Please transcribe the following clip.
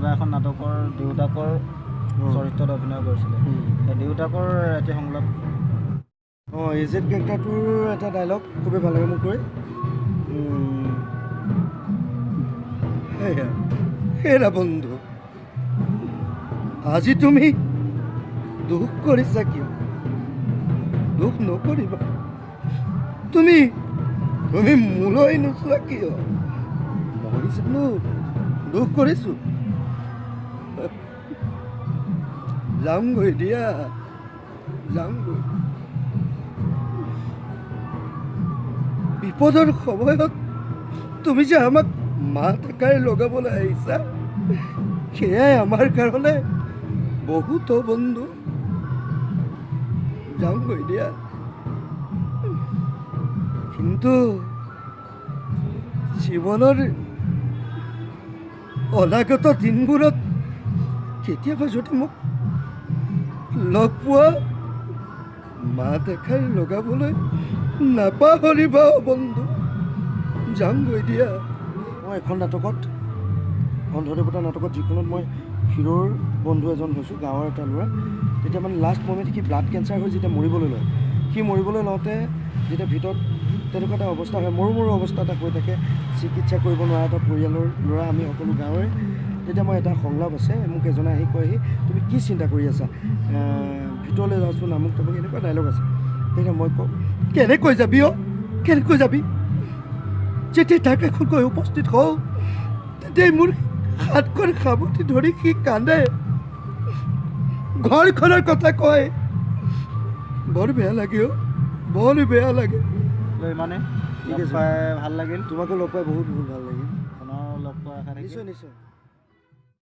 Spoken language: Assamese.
কোনোবা এখন নাটকৰ দেউতাকৰ চৰিত্ৰত অভিনয় কৰিছিলে সেই দেউতাকৰ এটি সংলাপ এজেড কেৰেক্টাৰটোৰ এটা ডাইলগ খুবেই ভাল লাগে মোক কৈ হেৰা বন্ধু আজি তুমি দুখ কৰিছা কিয় দুখ নকৰিবা তুমি তুমি মোলৈ নোচোৱা কিয় মই জানো দুখ কৰিছোঁ যামগৈ দিয়া যামগৈ বিপদৰ সময়ত তুমি যে আমাক মাত এষাৰ লগাবলৈ আহিছা সেয়াই আমাৰ কাৰণে বহুত বন্ধু যামগৈ দিয়া কিন্তু জীৱনৰ অনাগত দিনবোৰত কেতিয়াবা যদি মোক লগ পোৱা মাত এষাৰ লগাবলৈ নাপাহৰিবা বন্ধু যামগৈ দিয়া মই এখন নাটকত অন্ধদেৱতা নাটকত যিখনত মই হিৰোৰ বন্ধু এজন হৈছোঁ গাঁৱৰ এটা ল'ৰা তেতিয়া মানে লাষ্ট মমেণ্ট সি ব্লাড কেঞ্চাৰ হৈ যেতিয়া মৰিবলৈ লয় সি মৰিবলৈ লওঁতে যেতিয়া ভিতৰত তেনেকুৱা এটা অৱস্থা হয় মৰো অৱস্থা এটা হৈ থাকে চিকিৎসা কৰিব নোৱাৰা এটা পৰিয়ালৰ ল'ৰা আমি সকলো গাঁৱৰে তেতিয়া মই এটা সংলাপ আছে মোক এজনে আহি কয়হি তুমি কি চিন্তা কৰি আছা ভিতৰলৈ যাওঁচোন আমুক তামুক এনেকুৱা ডাইলগ আছে তেতিয়া মই কওঁ কেনেকৈ যাবি কেনেকৈ যাবি যেতিয়া তাক এখন গৈ উপস্থিত হওঁ তেতিয়াই মোৰ হাতখন সাৱটি ধৰি সি কান্দে ঘৰখনৰ কথা কয় বৰ বেয়া লাগে বৰ বেয়া লাগে ইমানে ঠিক আছে ভাল লাগিল তোমাকো লগ পাই বহুত ভাল লাগিল পুনৰ লগ পোৱাৰ আশা থাকিল নিশ্চয়